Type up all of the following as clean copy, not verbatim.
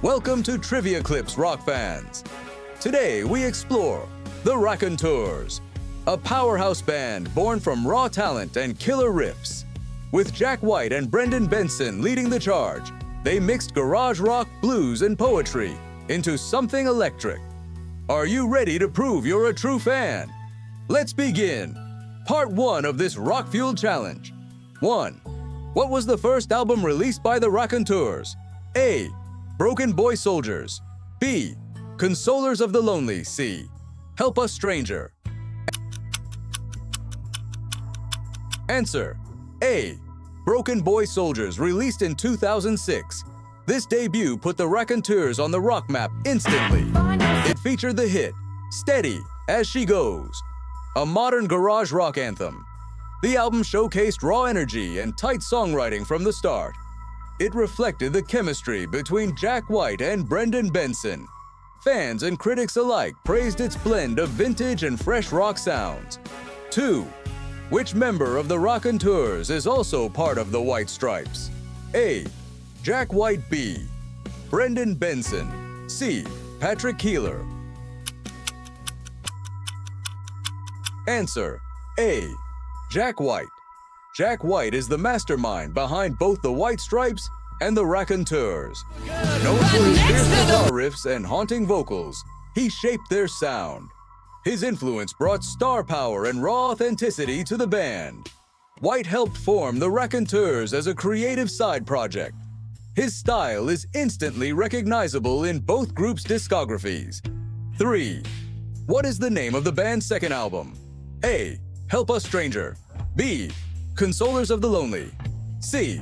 Welcome to Trivia Clips, rock fans. Today we explore the Raconteurs, a powerhouse band born from raw talent and killer riffs. With Jack White and Benson leading the charge, they mixed garage rock, blues, and poetry into something electric. Are you ready to prove you're a true fan? Let's begin. Part 1 of this rock-fueled challenge. 1. What was the first album released by the Raconteurs? A. Broken Boy Soldiers. B. Consolers of the Lonely. C. Help Us Stranger. Answer: A. Broken Boy Soldiers, released in 2006. This debut put the Raconteurs on the rock map instantly. It featured the hit, Steady As She Goes, a modern garage rock anthem. The album showcased raw energy and tight songwriting from the start. It reflected the chemistry between Jack White and Benson. Fans and critics alike praised its blend of vintage and fresh rock sounds. 2. Which member of the Raconteurs is also part of the White Stripes? A. Jack White. B. Benson. C. Patrick Keeler. Answer: A. Jack White. Jack White is the mastermind behind both the White Stripes and the Raconteurs. Known for his fierce guitar riffs and haunting vocals, he shaped their sound. His influence brought star power and raw authenticity to the band. White helped form the Raconteurs as a creative side project. His style is instantly recognizable in both groups' discographies. 3. What is the name of the band's second album? A. Help Us Stranger. B. Consolers of the Lonely. C.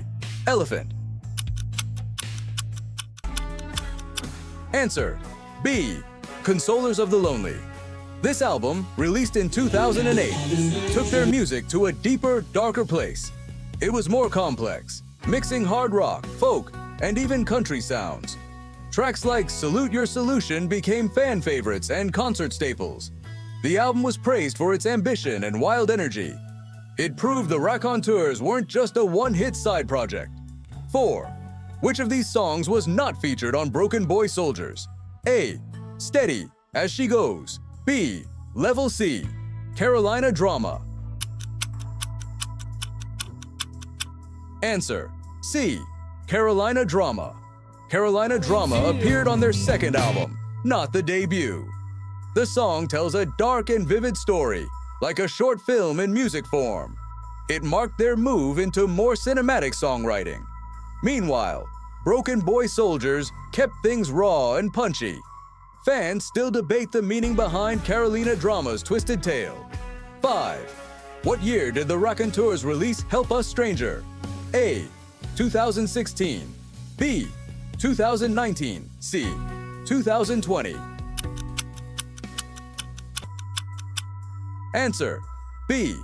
Elephant. Answer: B. Consolers of the Lonely. This album, released in 2008, took their music to a deeper, darker place. It was more complex, mixing hard rock, folk, and even country sounds. Tracks like Salute Your Solution became fan favorites and concert staples. The album was praised for its ambition and wild energy. It proved the Raconteurs weren't just a one-hit side project. 4. Which of these songs was not featured on Broken Boy Soldiers? A. Steady As She Goes. B. Level C. Carolina Drama. Answer: C. Carolina Drama. Carolina Drama appeared on their second album, not the debut. The song tells a dark and vivid story, like a short film in music form. It marked their move into more cinematic songwriting. Meanwhile, Broken Boy Soldiers kept things raw and punchy. Fans still debate the meaning behind Carolina Drama's twisted tale. 5. What year did the Raconteurs release Help Us Stranger? A. 2016. B. 2019. C. 2020. Answer: B.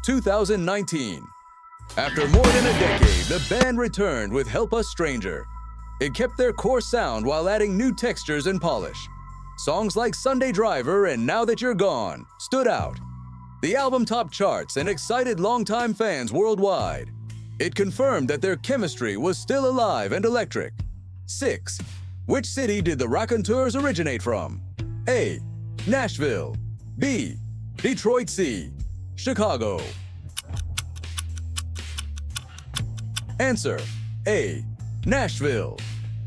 2019. After more than a decade, the band returned with Help Us Stranger. It kept their core sound while adding new textures and polish. Songs like Sunday Driver and Now That You're Gone stood out. The album topped charts and excited longtime fans worldwide. It confirmed that their chemistry was still alive and electric. 6. Which city did the Raconteurs originate from? A. Nashville. B. Detroit. C. Chicago. Answer: A. Nashville.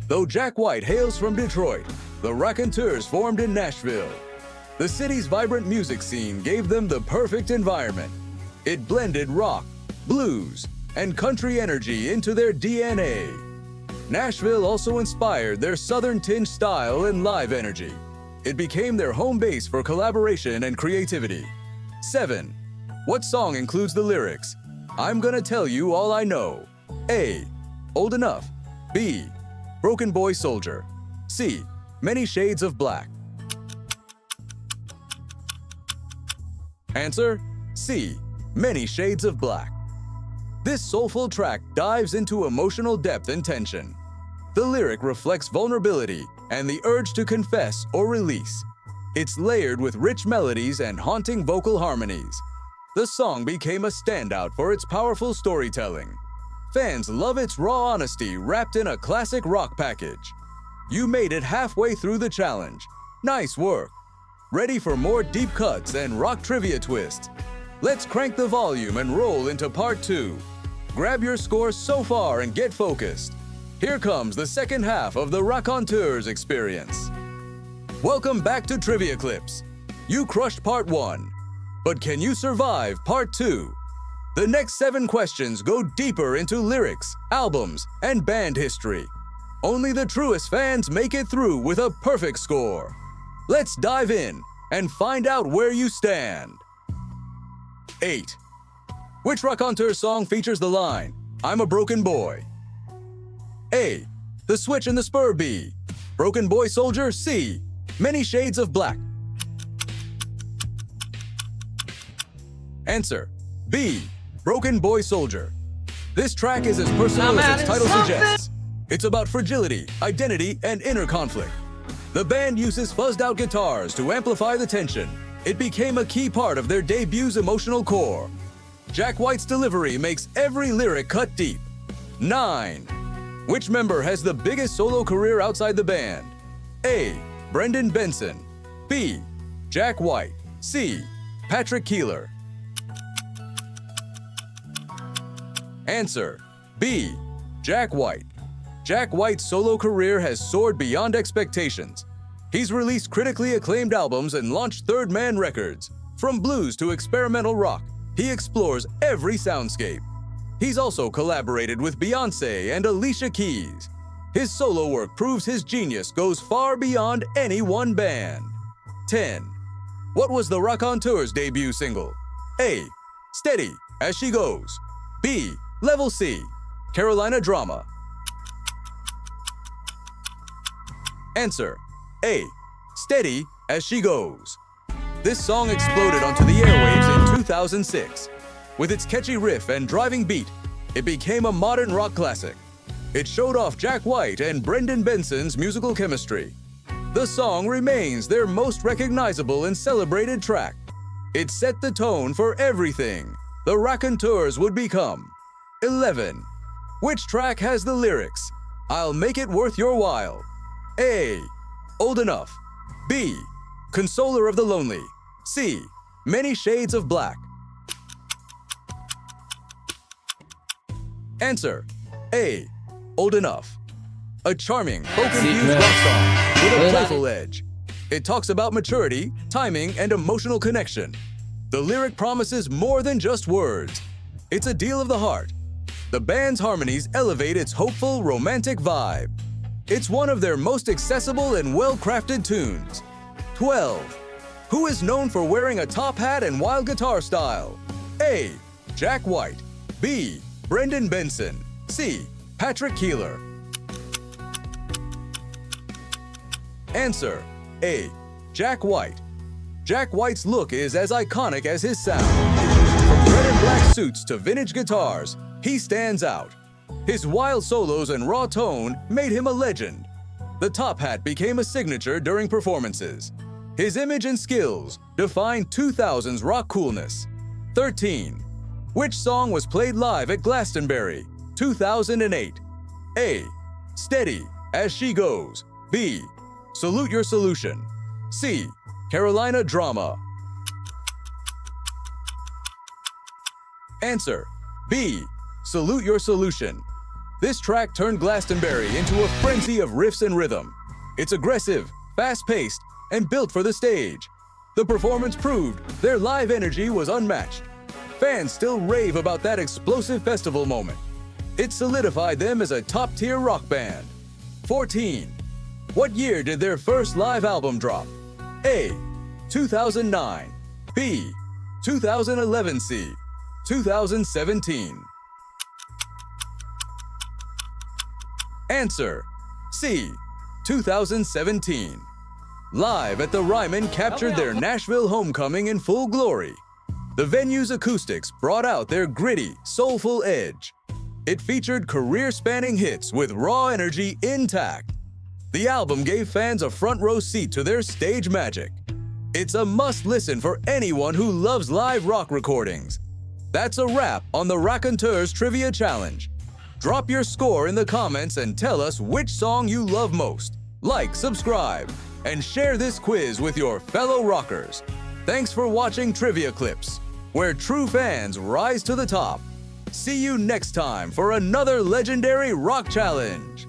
Though Jack White hails from Detroit, the Raconteurs formed in Nashville. The city's vibrant music scene gave them the perfect environment. It blended rock, blues, and country energy into their DNA. Nashville also inspired their southern-tinged style and live energy. It became their home base for collaboration and creativity. 7. What song includes the lyrics, "I'm gonna tell you all I know"? A. Old Enough. B. Broken Boy Soldier. C. Many Shades of Black. Answer: C. Many Shades of Black. This soulful track dives into emotional depth and tension. The lyric reflects vulnerability and the urge to confess or release. It's layered with rich melodies and haunting vocal harmonies. The song became a standout for its powerful storytelling. Fans love its raw honesty wrapped in a classic rock package. You made it halfway through the challenge. Nice work. Ready for more deep cuts and rock trivia twists? Let's crank the volume and roll into part 2. Grab your score so far and get focused. Here comes the second half of the Raconteurs experience. Welcome back to Trivia Clips. You crushed part 1, but can you survive part 2? The next 7 questions go deeper into lyrics, albums, and band history. Only the truest fans make it through with a perfect score. Let's dive in and find out where you stand. 8. Which Raconteurs song features the line, "I'm a broken boy"? A. The Switch and the Spur. B. Broken Boy Soldier. C. Many Shades of Black. Answer: B. Broken Boy Soldier. This track is as personal as its title suggests. It's about fragility, identity, and inner conflict. The band uses fuzzed-out guitars to amplify the tension. It became a key part of their debut's emotional core. Jack White's delivery makes every lyric cut deep. 9. Which member has the biggest solo career outside the band? A. Brendan Benson. B. Jack White. C. Patrick Keeler. Answer: B. Jack White. Jack White's solo career has soared beyond expectations. He's released critically acclaimed albums and launched Third Man Records. From blues to experimental rock, he explores every soundscape. He's also collaborated with Beyoncé and Alicia Keys. His solo work proves his genius goes far beyond any one band. 10. What was the Raconteurs' debut single? A. Steady, As She Goes. B. Level C, Carolina Drama. Answer: A. Steady, As She Goes. This song exploded onto the airwaves in 2006. With its catchy riff and driving beat, it became a modern rock classic. It showed off Jack White and Brendan Benson's musical chemistry. The song remains their most recognizable and celebrated track. It set the tone for everything the Raconteurs would become. 11. Which track has the lyrics, "I'll make it worth your while"? A. Old Enough. B. Consoler of the Lonely. C. Many Shades of Black. Answer: A. Old Enough. A charming, folk-infused rock song with a playful edge. It talks about maturity, timing, and emotional connection. The lyric promises more than just words. It's a deal of the heart. The band's harmonies elevate its hopeful, romantic vibe. It's one of their most accessible and well-crafted tunes. 12. Who is known for wearing a top hat and wild guitar style? A. Jack White. B. Brendan Benson. C. Patrick Keeler. Answer: A. Jack White. Jack White's look is as iconic as his sound. From red and black suits to vintage guitars, he stands out. His wild solos and raw tone made him a legend. The top hat became a signature during performances. His image and skills defined 2000's rock coolness. 13. Which song was played live at Glastonbury, 2008? A. Steady, As She Goes. B. Salute Your Solution. C. Carolina Drama. Answer: B. Salute Your Solution. This track turned Glastonbury into a frenzy of riffs and rhythm. It's aggressive, fast-paced, and built for the stage. The performance proved their live energy was unmatched. Fans still rave about that explosive festival moment. It solidified them as a top-tier rock band. 14. What year did their first live album drop? A. 2009. B. 2011. C. 2017. Answer: C. 2017. Live at the Ryman captured their Nashville homecoming in full glory. The venue's acoustics brought out their gritty, soulful edge. It featured career-spanning hits with raw energy intact. The album gave fans a front-row seat to their stage magic. It's a must-listen for anyone who loves live rock recordings. That's a wrap on the Raconteurs Trivia Challenge. Drop your score in the comments and tell us which song you love most. like, subscribe, and share this quiz with your fellow rockers. Thanks for watching Trivia Clips, where true fans rise to the top. See you next time for another legendary rock challenge.